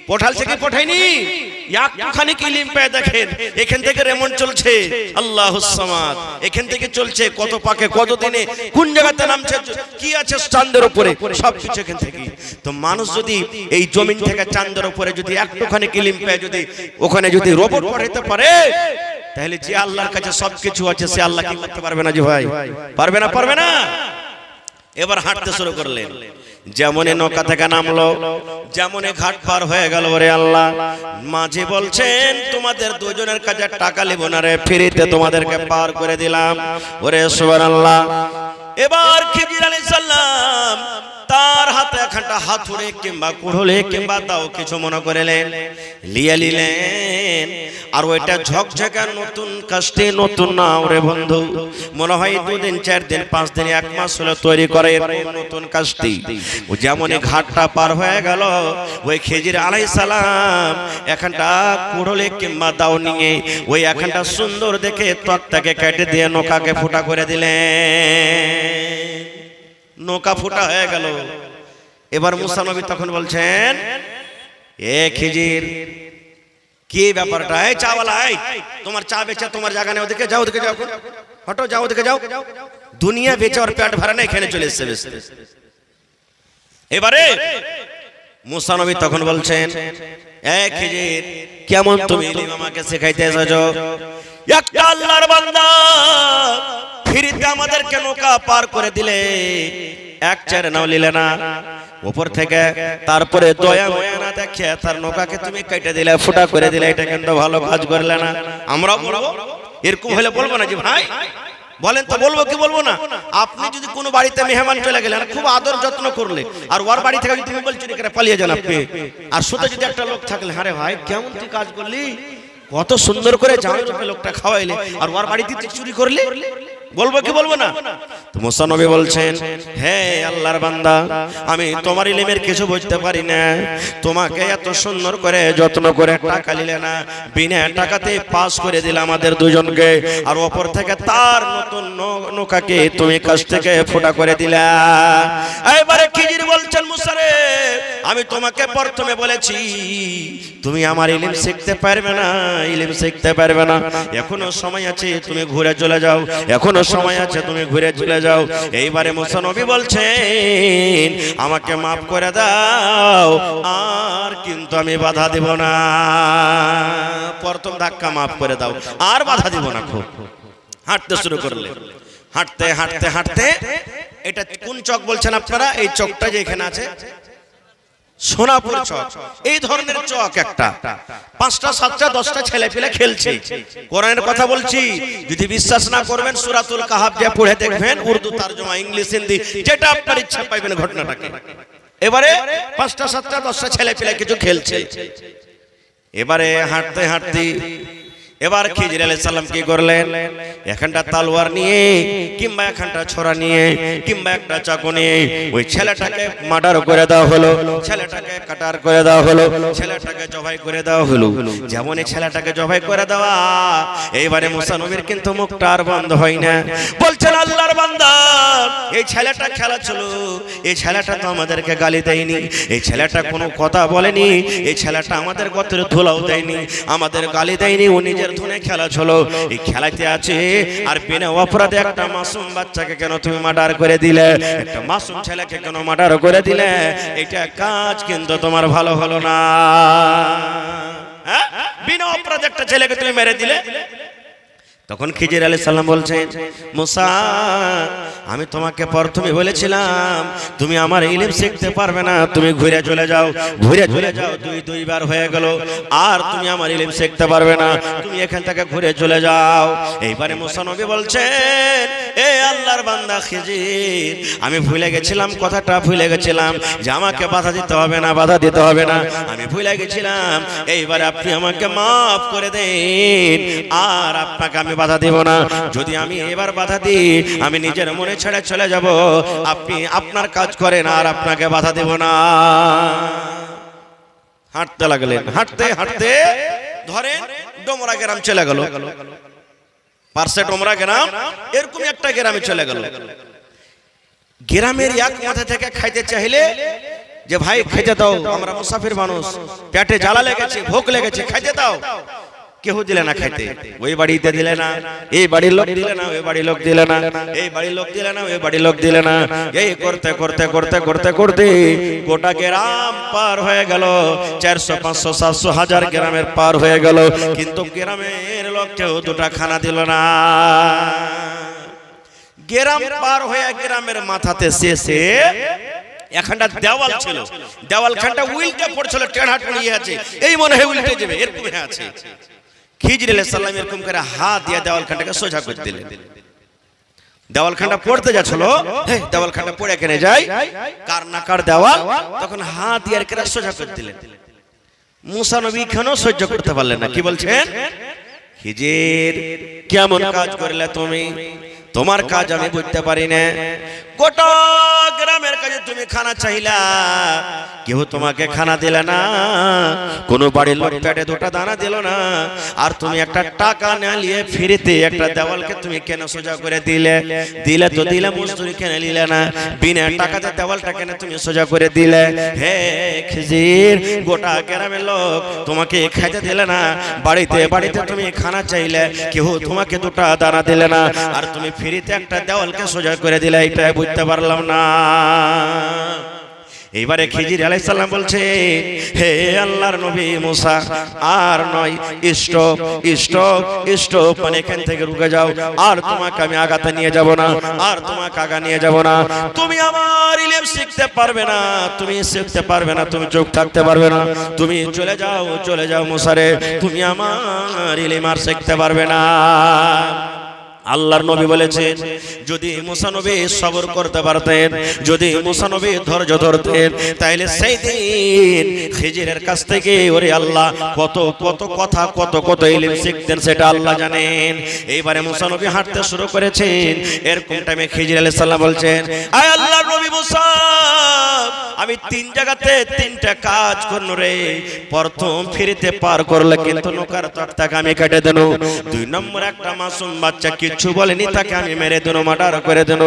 পাঠালছে কি পাঠাইনি? একটুখানি ইলম পেয়ে দেখেন এখান থেকে রেমন চলছে আল্লাহুস সামাদ, এখান থেকে চলছে কত পাকে কত দিনে কোন জায়গাতে নামছে কি আছে চাঁদের উপরে, সব কিছু এখান থেকে। তো মানুষ যদি এই জমিন থেকে চাঁদের উপরে যদি একটুখানি ইলম পেয়ে যদি ওখানে যদি রোবট পাঠাইতে পারে, তাহলে যে আল্লাহর কাছে সবকিছু আছে সে আল্লাহ কি করতে পারবে না? জি ভাই, পারবে না? পারবে না? এবার হাঁটতে শুরু করলেন। যেমনে নৌকা থেকে নামলো, যেমনে ঘাট পার হয়ে গেল, ওরে আল্লাহ মাঝে বলছেন, তোমাদের দুজনের কাছে টাকা নেব না রে, ফ্রিতে তোমাদেরকে পার করে দিলাম। ওরে সুবহানাল্লাহ। এবার খিজির আলাইহিস সালাম তার হাতে একটা হাতুড়ে কিংবা কুড়োলে কিংবা তাও কিছু মনে করেলেন, লিয়ে নিলেন। আর ওইটা ঝকঝকা নতুন কাস্তে, নতুন না ওরে বন্ধু, মনে হয় 2 দিন 4 দিন 5 দিন 1 মাস হলো তৈরি করে নতুন কাস্তি। ও যেমন ঘাটটা পার হয়ে গেল, ওই খিজির আলাইহিস সালাম এখানটা কুড়োলে কিংবা দাও নিয়ে ওই এখানটা সুন্দর দেখে তক্তাকে কেটে দিয়ে নৌকাকে ফুটা করে দিলেন। নৌকা ফুটা হয়ে গেল। এবার মুসা নবী তখন বলছেন, এ খিজির কি ব্যাপারটা? এই চাওয়ালা, এই তোমার চা বেচা তোমার জায়গা নেই, ওদিকে যাও, ওদিকে যাও, হটো, যাও ওদিকে যাও। দুনিয়া বেচে আর পেট ভরা না, এখানে চলে এসেছে বেচতে। এবারে মুসা নবী তখন বলছেন, এ খিজির কেমন তুমি ইলম আমাকে শেখাইতে এসেছো? একটা আল্লাহর বান্দা ফ্রিতে আমাদেরকে নৌকা পার করে দিলে, 1 চার নাও নিলে না উপর থেকে, তারপরে দয়া ময়া না দেখে তার নৌকাকে তুমি কেটে দিলে, ফুটা করে দিলে, এটা কিন্তু ভালো কাজ করলে না। আমরা বলবো এরকম হলে বলবো না যে ভাই বলেন তো, বলবো কি বলবো না? আপনি যদি কোনো বাড়িতে মেহমান চলে গেলেন, খুব আদর যত্ন করলে, আর ওর বাড়ি থেকে যদি তুমি বলছো এখানে পালিয়ে যান আপনি, আর সাথে যদি একটা লোক থাকলে, আরে ভাই কেমন তুই কাজ করলি, কত সুন্দর করে জামাই রূপে লোকটা খাওয়াইলে, আর ওর বাড়িতে তুই চুরি করলি, বলবো কি বলবো না? তো মুসা নবী বলছেন, হে আল্লাহর বান্দা, আমি তোমার ইলমের কিছু বুঝতে পারি না, তোমাকে এত সুন্দর করে যত্ন করে টাকা নিলে না, বিনা টাকাতে পাস করে দিলে আমাদের দুজনকে, আর অপর থেকে তার নতুন নৌকাকে তুমি কাছ থেকে ফোটা করে দিলা। এবারে খিজির বলছেন, মুসা রে, আমি তোমাকে প্রথমে বলেছি তুমি আমার ইলম শিখতে পারবে না, ইলম শিখতে পারবে না, এখনো সময় আছে, তুমি ঘুরে চলে যাও, এখনো সময় আছে, তুমি ঘুরে চলে যাও। এইবারে মুসা নবী বলছেন, আমাকে মাফ করে দাও, আর কিন্তু আমি বাধা দিব না, প্রথম ধাক্কা মাফ করে দাও, আর বাধা দিব না। খুব হাঁটতে শুরু করলে, হাঁটতে হাঁটতে হাঁটতে, এটা কোন চক বলছেন আপনারা? এই চকটা যে এখানে আছে সোনাপুর চক, এই ধরনের চক একটা, 5টা 7টা 10টা ছেলে পেলে খেলছে। কোরআনের কথা বলছি, যদি বিশ্বাস না করবেন সূরাতুল কাহাফ দিয়ে পড়ে দেখবেন, উর্দু তরজমা, ইংলিশ, হিন্দি, যেটা আপনার ইচ্ছা পাইবেন ঘটনাটাকে। এবারে 5টা 7টা 10টা ছেলে পেলে কিছু খেলছে। এবারে হাঁটতে হাঁটতে এবার খিজির আলাইহিস সালাম কি করলেন, এখানটা তলোয়ার নিয়ে কিংবা এখানটা ছোরা নিয়ে কিংবা একটা চাকু নিয়ে ওই ছেলেটাকে মার্ডার করে দেওয়া হলো, ছেলেটাকে কাটার করে দেওয়া হলো, ছেলেটাকে জবাই করে দেওয়া হলো। যেমন এই ছেলেটাকে জবাই করে দেওয়া, এইবারে মুসা নবীর কিন্তু মুখটা আর বন্ধ হয় না। বলছেন, আল্লাহর বান্দা, এই ছেলেটা খেলা ছিল, এই ছেলেটা তো আমাদেরকে গালি দেয়নি, এই ছেলেটা কোনো কথা বলেনি, এই ছেলেটা আমাদের গোত্রের ধুলাও দেয়নি, আমাদের গালি দেয়নি, ও নিজের ধুনে খেলা ছিল, এই খেলাতে আছে, আর বিনা অপরাধে একটা মাসুম বাচ্চাকে কেন তুমি মার্ডার করে দিলে, একটা মাসুম ছেলেকে কেন মার্ডার করে দিলে, এটা কাজ কিন্তু তোমার ভালো হলো না। হ্যাঁ, বিনা অপরাধে একটা ছেলেকে তুমি মেরে দিলে। তখন খিজির আলাইহিস সালাম বলছেন, মুসা, আমি তোমাকে প্রথমে বলেছিলাম তুমি আমার ইলম শিখতে পারবে না, তুমি ঘুরে চলে যাও, ঘুরে চলে যাও, দুইবার হয়ে গেল, আর তুমি আমার ইলম শিখতে পারবে না, তুমি এখান থেকে ঘুরে চলে যাও। এইবারে মুসা নবী বলছেন, এ আল্লাহর বান্দা খিজির, আমি ভুলে গেছিলাম, কথাটা ভুলে গেছিলাম যে আমাকে বাধা দিতে হবে না, বাধা দিতে হবে না, আমি ভুলে গেছিলাম, এইবারে আপনি আমাকে মাফ করে দেন, আর আপনাকে আমি বাধা দেব না। যদি আমি এবার বাধা দিই, আমি নিজের মনে ছেড়ে চলে যাব, আপনি আপনার কাজ করেন, আর আপনাকে বাধা দেব না। হাঁটতে লাগলেন, হাঁটতে হাঁটতে ধরেন ডোমরা গ্রাম চলে গেল, পার্সে ডোমরা গ্রাম, এরকম একটা গ্রামে চলে গেল। গ্রামের এক মাথা থেকে খাইতে চাইলে, যে ভাই খেতে দাও, আমরা মুসাফির মানুষ, পেটে জ্বালা লেগেছে, ভোক লেগেছে, খাইতে দাও, কেউ দিলে না খাইতে, ওই বাড়িতে দিলে না, এই বাড়ির লোক দিলে না, ওই বাড়ির লোক দিলে না, এই বাড়ির লোক দিলে না, ওই বাড়ির লোক দিলে না, এই করতে করতে করতে করতে করতে গোটা গ্রাম পার হয়ে গেল, 400 500 700 1000 গ্রামের পার হয়ে গেল, কিন্তু গ্রামের লোক কেউ দুটা খানা দিল না। গ্রাম পার হয়ে গ্রামের মাথাতে শেষে এখানটা দেওয়াল ছিল, দেওয়ালখানটা উল্টে পড়ছিল, টেढ़ा টুড়িয়ে আছে, এই মনে হয় উল্টে যাবে, এরকম আছে। খিজির আলাইহিস সালাম এরকম করে হাত দিয়ে দেওয়ালখানটাকে সোজা করে দিলেন। দেওয়ালখানটা পড়তে যাচ্ছিল, দেওয়ালখানটা পড়ে কেনে যায়, কার না কার দেওয়াল, তখন হাত দিয়ে করে সোজা করে দিলেন। মুসা নবী কেন সহ্য করতে পারলেন না, কি বলছেন, খিজির কেমন কাজ করলে তুমি, তোমার কাজ আমি বুঝতে পারি না, গোটা গ্রামের কাছে তুমি খানা চাইলা, কেউ তোমাকে খানা দিলে না, কোন বাড়ির লোক পেটে দুটা দানা দিল না, আর তুমি একটা টাকা না নিয়ে ফিরিতে একটা দেওয়ালকে তুমি কেন সোজা করে দিলে, দিলে তো দিলে, মজদুরি কেন নিলে না, বিনা টাকাতে দেওয়ালটা কেন তুমি সোজা করে দিলে। হে খিজির, গোটা গ্রামের লোক তোমাকে খাইতে দিলে না, বাড়িতে বাড়িতে তুমি খানা চাইলে, কেউ তোমাকে দুটা দানা দিলে না, আর তুমি ফিরিতে একটা দেওয়ালকে সোজা করে দিলে, এটা বুঝতে পারলাম না। এইবারে খিজির আলাইহিস সালাম বলছে, হে আল্লাহর নবী মুসা, আর নয়, স্টপ মানে এখান থেকে রুকে যাও, আর তোমাকে আমি আগাতে নিয়ে যাব না, আর তোমাকে আগা নিয়ে যাব না। তুমি আমার ইলম শিখতে পারবে না, তুমি শিখতে পারবে না, তুমি চুপ থাকতে পারবে না, তুমি চলে যাও মুসা রে, তুমি আমার ইলম আর শিখতে পারবে না। আল্লাহর নবী বলেছেন, যদি মুসা নবী সবর করতে পারতেন, যদি মুসা নবী ধৈর্য ধরতেন, তাইলে সেই দিন খিজিরের কাছ থেকে ওরে আল্লাহ কত কত কথা কত ইলম শিখতেন, সেটা আল্লাহ জানেন। এইবারে মুসা নবী হাঁটতে শুরু করেছেন। এরকম টাইমে খিজির আলাইহিস সালাম বলছেন, আয় আল্লাহর নবী মুসা, আমি 3 জায়গাতে 3টা কাজ করব রে। প্রথম ফিরিতে পার করলে কিন্তু নৌকার তক্তাকে আমি কেটে দেব। 2 নম্বর একটা মাসুম বাচ্চা কিছু বলেনি, তাকে আমি মেরে দেব, মার্ডার করে দেব।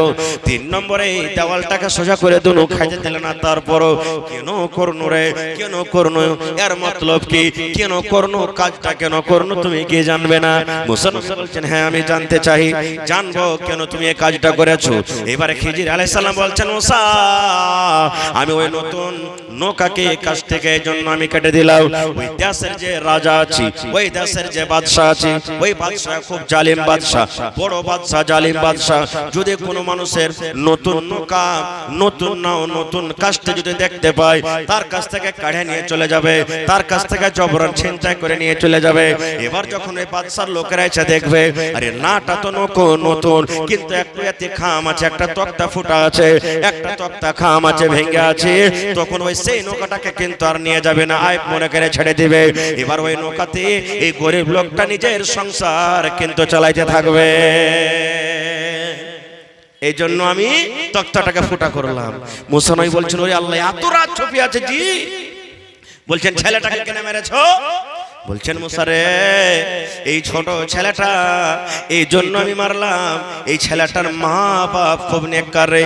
3 নম্বরে এই দেওয়ালটাকে সোজা করে দেব, খাইতে দিলে না। তারপরও কেন করনো রে, কেন করনো, এর মতলব কি, কেন করনো, কাজটা কেন করনো তুমি কি জানবে না? মুসা নবী বলছেন, হ্যাঁ আমি জানতে চাই, জানবো কেন তুমি এই কাজটা করেছো। এবারে খিজির আলাইহিস সালাম বলছেন, মুসা, আমি ওই নতুন নৌকাকে কাছ থেকে এই জন্য আমি কেটে দিলাম। ওই দেশের যে রাজা আছে, ওই দেশের যে বাদশা আছে, ওই বাদশা খুব জালিম বাদশা, বড় বাদশা, জালিম বাদশা। যদি কোনো মানুষের নতুন নৌকা, নতুন নাও, নতুন কাজটা যদি দেখতে পায়, তার কাছ থেকে কাঢ়ে নিয়ে চলে যাবে, তার কাছ থেকে জবরন ছিনতাই করে নিয়ে চলে যাবে। এবার যখন ওই বাদশার লোকেরা এসে দেখবে, আরে নাটা তো নতুন, কিন্তু একটু এতে খাম আছে, একটা তক্তা ফুটা আছে, একটা তক্তা খাম আছে, ভেঙে আছে, তখন ওই সেই নৌকাটাকে কিন্তু আর নিয়ে যাবে না, আইব মনে করে ছেড়ে দিবে। এবার ওই নৌকাতে এই গরিব লোকটা নিজের সংসার কিন্তু চালাইতে থাকবে। এই জন্য আমি তক্তাটাকে ফুটা করলাম। মুসা নবী বলছেন, ওরে আল্লাহ, এত রাত ছুপি আছে জি। বলছেন, ছেলেটাকে কেন মেরেছো? বলছেন, মুসা রে, এই ছোট ছেলেটা এই জন্য আমি মারলাম, এই ছেলেটার মা বাপ খুব নেককার রে,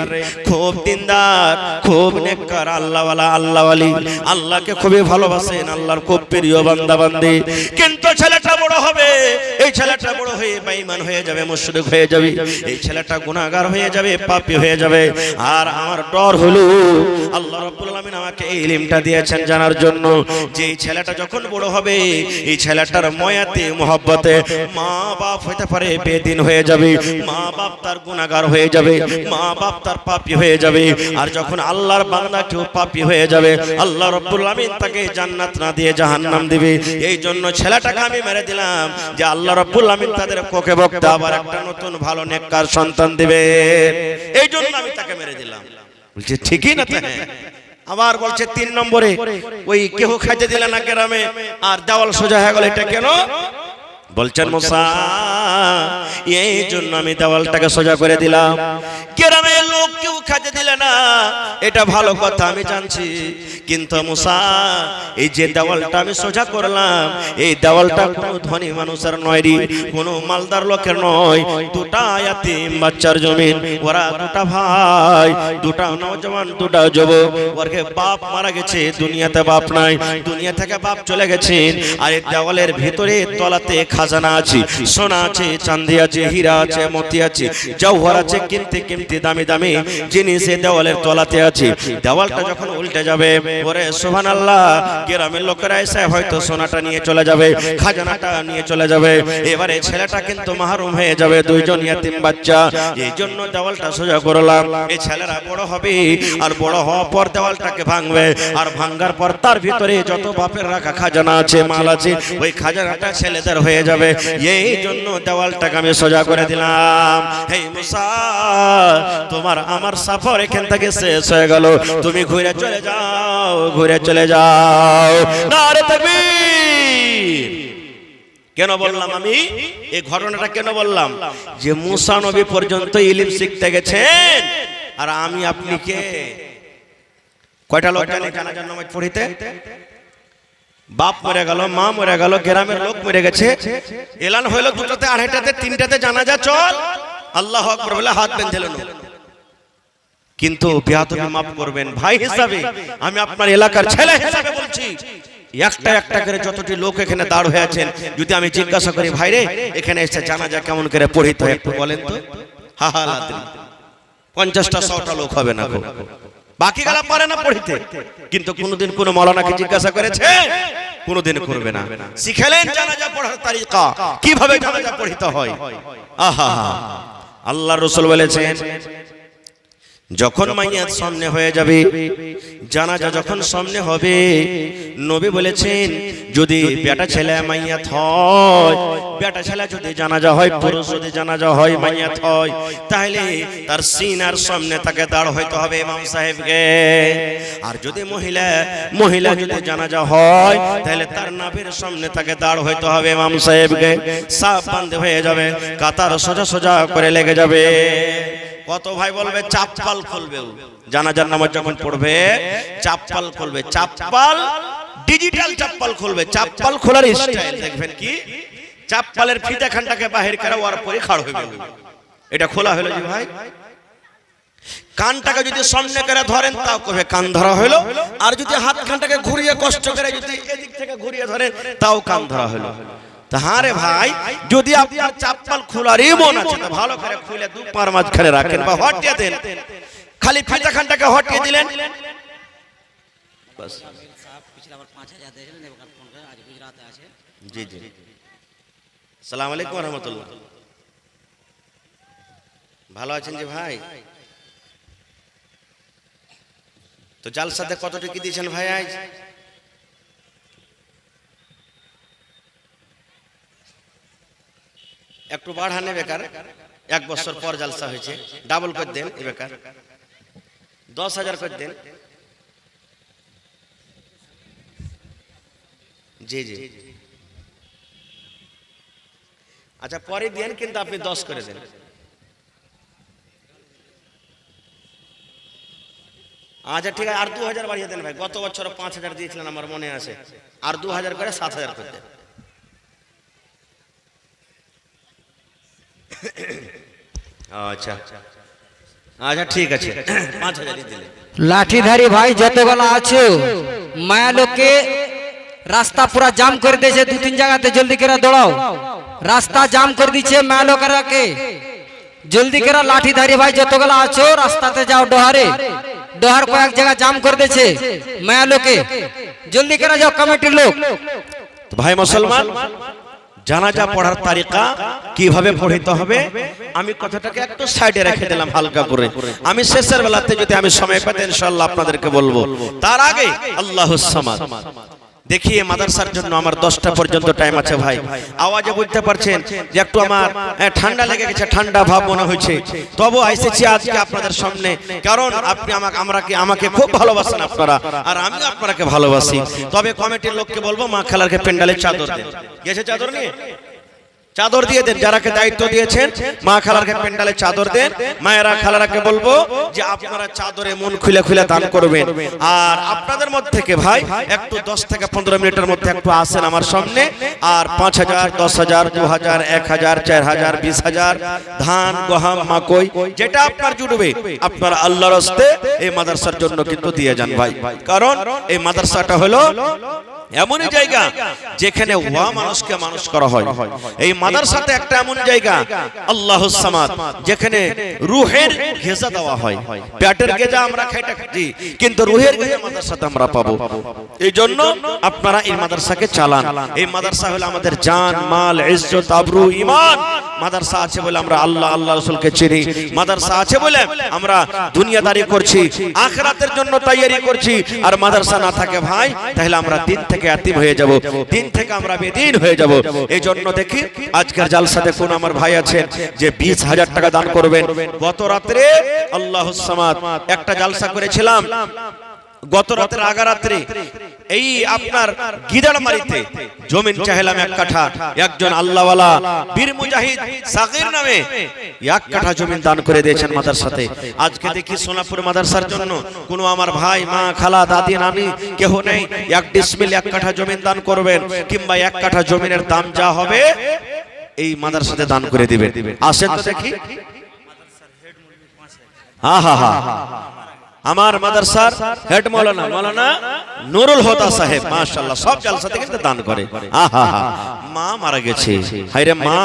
খুব দিনদার, খুব নেককার, আল্লাহওয়ালা, আল্লাহওয়ালি, আল্লাহকে খুবই ভালোবাসেন, আল্লাহর খুব প্রিয় বান্দা বান্দি। কিন্তু ছেলেটা বড় হবে, এই ছেলেটা বড় হয়ে বেঈমান হয়ে যাবে, মুশরিক হয়ে যাবে, এই ছেলেটা গুনাহগার হয়ে যাবে, পাপী হয়ে যাবে। আর আমার ডর হলো, আল্লাহ রাব্বুল আলামিন আমাকে এই ইলমটা দিয়েছেন জানার জন্য, যে এই ছেলেটা যখন বড় হবে, এই ছেলেটার ময়াতে মোহব্বতে মা বাপ হইতে পারে বেদিন হয়ে যাবে, মা বাপ তার গুনাহগার হয়ে যাবে, মা বাপ তার পাপী হয়ে যাবে। আর যখন আল্লাহর বান্দা কেউ পাপী হয়ে যাবে, আল্লাহ রাব্বুল আলামিন তাকে জান্নাত না দিয়ে জাহান্নাম দিবে। এই জন্য ছেলেটাকে আমি মেরে দিলাম, যে আল্লাহ রাব্বুল আলামিন তাদের কোকে বক্তা আবার একটা নতুন ভালো নেককার সন্তান দিবে, এই জন্য আমি তাকে মেরে দিলাম। বলছে, ঠিকই না? আবার বলছে 3 নম্বরে, ওই কেহ খাইতে দিলে না গ্রামে, আর দেওয়াল সোজা হয়ে গেল, এটা কেন? বলছেন, মুসা, এই জন্য আমি দেওয়ালটাকে সোজা করে দিলাম। গ্রামের লোক কেউ খাইতে দিলে না, এটা ভালো কথা আমি জানছি, কিন্তু মুসা, এই যে দেওয়ালটা আমি সোজা করলাম, এই দেওয়ালটা কোনো ধনী মানুষের নয় রে, কোনো মালদার লোকের নয়, 2টা ইয়াতিম বাচ্চার জমিন। ওরা 2টা ভাই, 2টা নওজওয়ান, 2টা যুবক, ওরকে বাপ মারা গেছে, দুনিয়াতে বাপ নাই, দুনিয়া থেকে বাপ চলে গেছেন। আর এই দেওয়ালের ভিতরে তলাতে খাজানা আছে, সোনা আছে, চাঁদি আছে, হীরা আছে, মতি আছে, জওহর আছে, কিনতে দামি দামি জিনিস এই দেওয়ালের তলাতে আছে। দেওয়ালটা যখন উল্টে যাবে, ওরে সুবহানাল্লাহ, গ্রামের লোকেরা এসে হয়তো সোনাটা নিয়ে চলে যাবে, খাজানাটা নিয়ে চলে যাবে। এবারে ছেলেটা কিন্তু মাহরুম হয়ে যাবে, 2জন ইয়াতিম বাচ্চা। এই জন্য দেওয়ালটা সোজা করলাম। এই ছেলেরা বড় হবে, আর বড় হওয়ার পর দেওয়ালটাকে ভাঙবে, আর ভাঙার পর তার ভিতরে যত বাপের রাখা খাজানা আছে, মাল আছে, ওই খাজানাটা ছেলেদের হয়ে যাবে। এই জন্য দেওয়ালটাকে আমি সোজা করে দিলাম। হে মুসা, তোমার আমার সফর এখান থেকে শেষ হয়ে গেল, তুমি ঘুরে চলে যাও, ঘুরে চলে যাও। নারে তাকবীর! কেন বললাম আমি এই ঘটনাটা, কেন বললাম? যে মুসা নবী পর্যন্ত ইলম শিখতে গেছেন, আর আমি আপনি কে? কয়টা লোক জানে জানাজার নামাজ পড়িতে? বাপ মরে গেল, মা মরে গেল, গ্রামের লোক মরে গেছে, এলান হইল 2টাতে, 2:30টাতে, 3টাতে জানাজা, চল আল্লাহু আকবার বলে হাত বেঁধে নিল। কিন্তু বেয়াদবি মাফ করবেন ভাই হিসাবে, আমি আপনার এলাকার ছেলে হিসাবে বলছি, একটা একটা করে যতটি লোক এখানে দাঁড় হয়ে আছেন, যদি আমি জিজ্ঞাসা করি, ভাই রে, এখানে এসে জানাজা কেমন করে পড়িতে হয় একটু বলেন তো? হা হা, 50টা 100টা লোক হবে না, বাকি গেলা পারে না পড়িতে, কিন্তু কোনোদিন কোন মাওলানাকে জিজ্ঞাসা করেছে? কোনোদিন করবে না। শিখালেন জানাজা পড়ার তরিকা, কিভাবে জানাজা পড়িতে হয়। আহা, আল্লাহর রাসূল বলেছেন যখন মাইয়াত সামনে হয়ে যাবে, জানাজা যখন সামনে হবে, নবী বলেছেন যদি বেটা ছেলে মাইয়াত হয়, বেটা ছেলে যদি জানাজা হয়, পুরুষ যদি জানাজা হয়, মাইয়াত হয়, তাহলে তার সিনার সামনে তাকে দাঁড় হইতে হবে ইমাম সাহেবকে। আর যদি মহিলা যদি জানাজা হয়, তাহলে তার নাভির সামনে তাকে দাঁড় হইতে হবে ইমাম সাহেবকে। সাফ বান্ধে হয়ে যাবে, কাতার সোজা সোজা করে লেগে যাবে। কত ভাই বলবে চাপ্পাল খুলবে, জানাজার নামাজ যখন পড়বে চাপ্পাল খুলবে, চাপ্পাল ডিজিটাল চাপ্পাল খুলবে। চাপ্পাল খোলার স্টাইল দেখবেন কি, চাপ্পালের ফিতা খানটাকে বাহির করে ওর পরে খাড় হয়ে গেল, এটা খোলা হলো জি ভাই। কানটাকে যদি সামনে করে ধরেন তাও কবে কান ধরা হলো, আর যদি হাত খানটাকে ঘুরিয়ে কষ্ট করে যদি এদিক থেকে ঘুরিয়ে ধরেন তাও কান ধরা হলো। তাহারে ভাই যদি আপনার চাপ্পাল খোলারই মন আছে তো ভালো করে খুলে দু পার মাঝখানে রাখেন বা হটিয়ে দেন, খালি ফিতা খানটাকে হটিয়ে দিলেন বাস। জি জি, আসসালামু আলাইকুম ওয়া রাহমাতুল্লাহ। ভালো আছেন জি ভাই? তো জালসাতে কত টাকা দিয়েছেন ভাই আজ? একটু বাড়ানে বেকার, 1 বছর পর জালসা হয়েছে, ডাবল করে দেন এই বেকার, 10,000 করে দেন। জি জি, আচ্ছা পরে দেন, কিন্তু আপনি 10 করে দেন। আচ্ছা ঠিক আছে, আর 2,000 বাড়িয়ে দেন ভাই। গত বছর 5,000 দিয়েছিলেন আমার মনে আছে, আর 2,000 করে 7,000 করে দেন। আচ্ছা আচ্ছা ঠিক আছে, 5,000 দিলেন। লাঠিধারী ভাই যতগুলো আছো, মায়া লোককে রাস্তা পুরা জাম করে দিয়েছে, 2-3 জায়গাতে জলদি করে দৌড়াও, রাস্তা জাম করে দিচ্ছে মায়া লোকেরাকে, জলদি করে লাঠিধারী ভাই যতগুলো আছো রাস্তাতে যাও। ডোহার কয়েক জায়গা জাম করে দিয়েছে মায়া লোকে, জলদি করে যাও কমিটির লোক। তো ভাই মুসলমান, জানাজা পড়ার তরিকা কিভাবে পড়তে হবে আমি কথাটাকে একটু সাইডে রেখে দিলাম হালকা করে। আমি শেষের বেলাতে যদি আমি সময় পাই ইনশাআল্লাহ আপনাদেরকে বলবো। তার আগে আল্লাহুস সামাদ দেখিয়ে মাদ্রাসার জন্য আমার 10টা পর্যন্ত টাইম আছে ভাই। আওয়াজে বুঝতে পারছেন যে একটু আমার ঠান্ডা লেগে গেছে, ঠান্ডা ভাব মনে হয়েছে, তবু আইসেছি আজকে আপনাদের সামনে, কারণ আপনি আমাকে খুব ভালোবাসেন আপনারা, আর আমি আপনাকে ভালোবাসি। তবে কমিটির লোককে বলবো মা খালারকে পেন্ডালে চাদর দেন, গেছে চাদর নিয়ে চাদর দিয়ে দেন, যারাকে দায়িত্ব দিয়েছেন মা খালারকে পেন্ডালে চাদর দেন। মায়েরা খালারাকে বলবো যে আপনারা চাদরে মন খুলে খুলে দান করবেন। আর আপনাদের মধ্যে থেকে ভাই একটু 10 থেকে 15 মিনিটের মধ্যে একটু আসেন আমার সামনে, আর 5,000, 10,000, 2,000, 1,000, 4,000, 20,000 ধান গহম মাকই যেটা আপনার জুটবে আপনারা আল্লাহর রাস্তে এই মাদ্রাসার জন্য কিন্তু দিয়ে যান ভাই। কারণ এই মাদ্রাসাটা হলো এমনই জায়গা যেখানে ওয়া মানুষকে মানুষ করা হয়। এই মাদ্রাসাতে একটা এমন জায়গা আল্লাহুস সামাদ যেখানে রূহের গিজা দেওয়া হয়। পেটের গিজা আমরা খাই, কিন্তু রূহের গিজা মাদ্রাসাতে আমরা পাবো। এই জন্য আপনারা এই মাদ্রাসাকে চালান। এই মাদ্রাসা হলো আমাদের জান মাল ইজ্জত আবরু ঈমান। মাদ্রাসা আছে বলে আমরা আল্লাহ রাসূলকে চিনি, মাদ্রাসা আছে বলে আমরা দুনিয়াদারি করছি, আখিরাতের জন্য তৈয়ারি করছি। আর মাদ্রাসা না থাকে ভাই তাহলে আমরা দিন থেকে ইয়াতিম হয়ে যাব, দিন থেকে আমরা বেদিন হয়ে যাব। এই জন্য দেখি আজকের জালসাতে কোন আমার ভাই আছেন যে 20,000 টাকা দান করবেন। গত রাতে আল্লাহুস সামাদ একটা জালসা করেছিলাম, গত রাতের আগা রাত্রে এই আপনার গিদারমারিতে জমিন চাইলাম 1 কাঠা। একজন আল্লাহওয়ালা বীর মুজাহিদ সাকির নামে 1 কাঠা জমিন দান করে দিয়েছেন মাদ্রাসাতে। আজকে দেখি সোনাপুর মাদ্রাসার জন্য কোন আমার ভাই মা খালা দাদি নানি কেহ নেই, 1 ডিসমিল 1 কাঠা জমিন দান করবেন, কিংবা 1 কাঠা জমিনের দাম যা হবে এই মাদ্রাসাতে দান করে দিবেন। আসেন তো দেখি। হ্যাঁ হ্যাঁ হ্যাঁ, আমার মাদ্রাসার হেড মাওলানা নুরুল হুদা সাহেব মাশাআল্লাহ সব জালসাতে কিন্তু দান করে। আহা মা মারা গেছে, হায়রে মা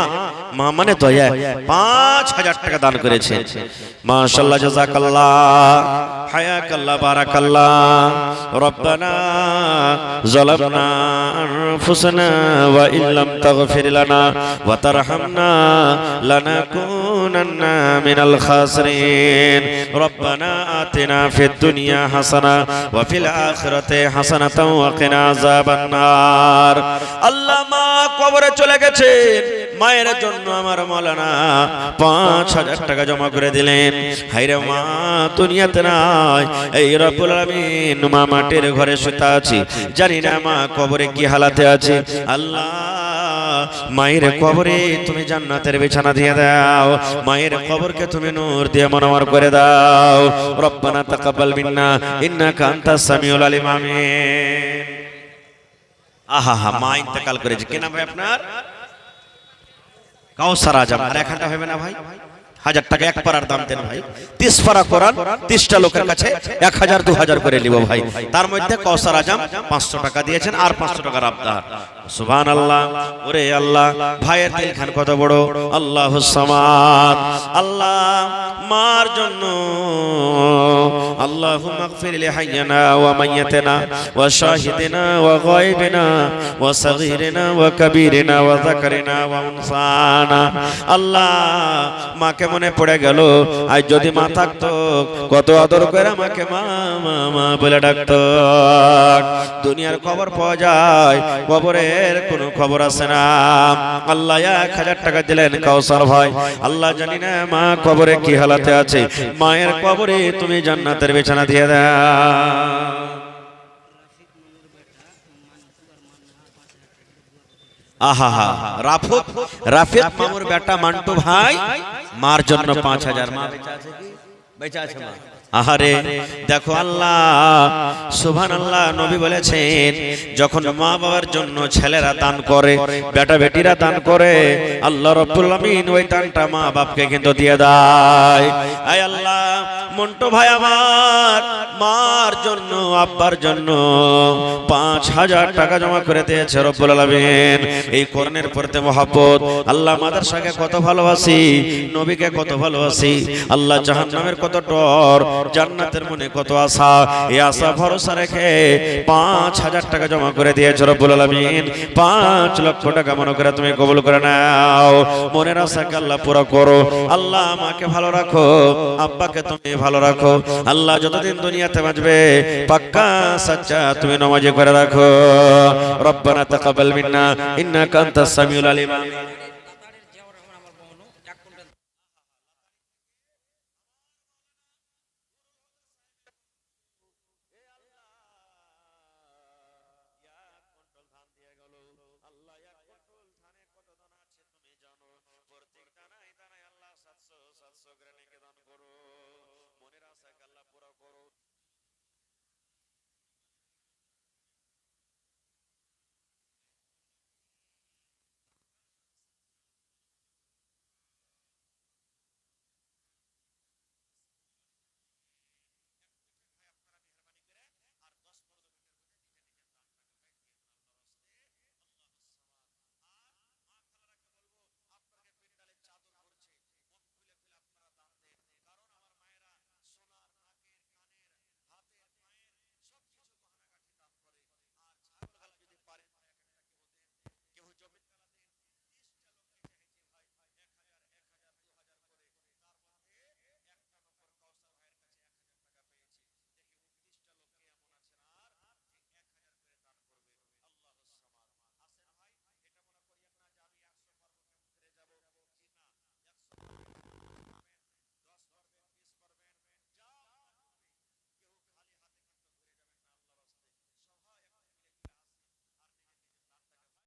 মা মানে দয়া, 5000 টাকা দান করেছেন। মাশাআল্লাহ, জাযাকাল্লাহ, হায়াকাল্লাহ, বারাকাল্লাহ। রব্বানা যালামনা আনফুসানা ওয়া ইল্লাম তাগফির লানা ওয়া তারহামনা লানাকুনান্না মিনাল খাসিরিন। রব্বানা আতিনা ফিদ দুনিয়া হাসানা ওয়া ফিল আখিরাতি হাসানাতাও ওয়া কিনা আযাবান নার। আল্লাহ, মা কবরে চলে গেছেন, মায়ের জন্য আমার মাওলানা 5000 টাকা জমা করে দিলেন। হায়রে মা দুনিয়াতে নাই, এই রব্বুল আলামিন মা মাটির ঘরে শুতে আছে, জানি না মা কবরে কি হালাতে আছে। আল্লাহ, মায়ের কবরে তুমি জান্নাতের বিছানা দিয়ে দাও, মায়ের কবরকে তুমি নূর দিয়ে মনোহর করে দাও। রব্বানা তাকাব্বাল মিন্না ইন্নাকা আনতাস সামিউল আলিম। আমিন। আহা হা, মা ইন্তেকাল করেছে। কি নাম ভাই আপনার? কাউসার আজম। আর 1 ঘন্টা হবে না ভাই? 1000 টাকা এক পারার দাম দেন ভাই। 30 পারা কোরআন 30টা লোকের কাছে 1000 2000 করে নিব ভাই। তার মধ্যে কাউসার আজম 500 টাকা দিয়েছেন, আর 500 টাকার আবদার। সুবহানাল্লাহ। ওরে আল্লাহ, ভাইয়ের দিল খান কত বড়। আল্লাহুস সামাদ। আল্লাহ, মার জন্য আল্লাহুম্মা গফির লিহাইয়িনা ওয়া মাইয়িতিনা ওয়া শাহিদিনা ওয়া গায়বিনা ওয়া সাগীরিনা ওয়া কাবীরিনা ওয়া যাকারিনা ওয়া উনসানা। আল্লাহ, মাকে মনে পড়ে গেল, আজ যদি মা থাকতো কত আদর করে আমাকে মা মা মা বলে ডাকতো। দুনিয়ার খবর পাওয়া যায়, কবরের কোনো খবর আছে না। আল্লাহ 1000 টাকা দিলেন কাউসার ভাই। আল্লাহ, জানি না মা কবরে কি হালাতে আছে, মায়ের কবরে তুমি জান্নাতের বিছানা দিয়ে দাও। আহা হা, রাফিক মামুর বেটা মান্টু ভাই মার জন্য 5000। মা বেঁচে আছে কি? বেঁচে আছে মা। আহারে দেখো আল্লাহ, সুবহানাল্লাহ। নবী বলেছেন, যখন মা বাবার জন্য ছেলেরা দান করে, বেটা বেটিরা দান করে, আল্লাহ রাব্বুল আলামিন ওই দানটা মা বাপকে কিন্তু দিয়ে দেয়। আয় আল্লাহ, মন্টু ভাই আমার মার জন্য আব্বার জন্য 5000 টাকা জমা করে দিয়েছে রব্বুল আলামিন। এই কোরআনের প্রতি মহব্বত। আল্লাহ, মাদ্রাসাকে কত ভালোবাসি, নবীকে কত ভালোবাসি। আল্লাহ, জাহান্নামের কত ডর, জান্নাতের মনে কত আশা। এই আশা ভরসা রেখে 5000 টাকা জমা করে দিয়েছে রব্বুল আলামিন। 5 লক্ষ টাকা মনে করে তুমি কবুল করে নাও। মনের আশাকে আল্লাহ পুরো করো। আল্লাহ, আমাকে ভালো রাখো, আব্বাকে তুমি ভালো রাখো। আল্লাহ, যতদিন দুনিয়াতে বাঁচবে পাক্কা সাচ্চা তুমি নামাজি করে রাখো। রব্বানা তাকাব্বাল মিন্না ইন্নাকা আনতাস সামিউল আলিম। মনের আশাকে আল্লাহ পুরো করো।